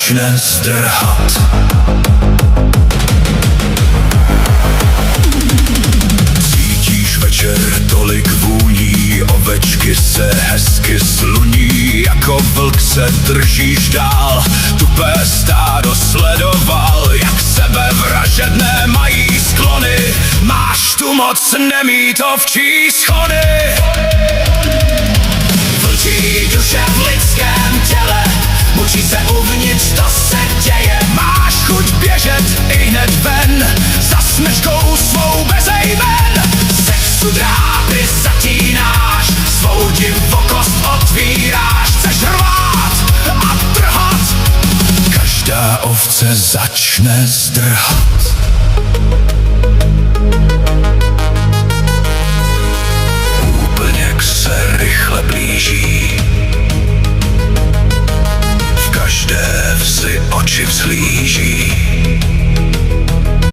začne zdrhat. Cítíš večer tolik vůní, ovečky se hezky sluní, jako vlk se držíš dál, tupé stádo sledoval, jak sebevražedné mají sklony, máš tu moc nemít ovčí schody. Vlčí duše v lidském těle, mučí se uvnitř, to se děje. Máš chuť běžet ihned ven, za smečkou svou bezejmen. Sexu drápy zatínáš, svou divokost otvíráš. Chceš rvát a trhat, každá ovce začne zdrhat. Úplněk se rychle blíží, v každé vsi oči vzhlíží.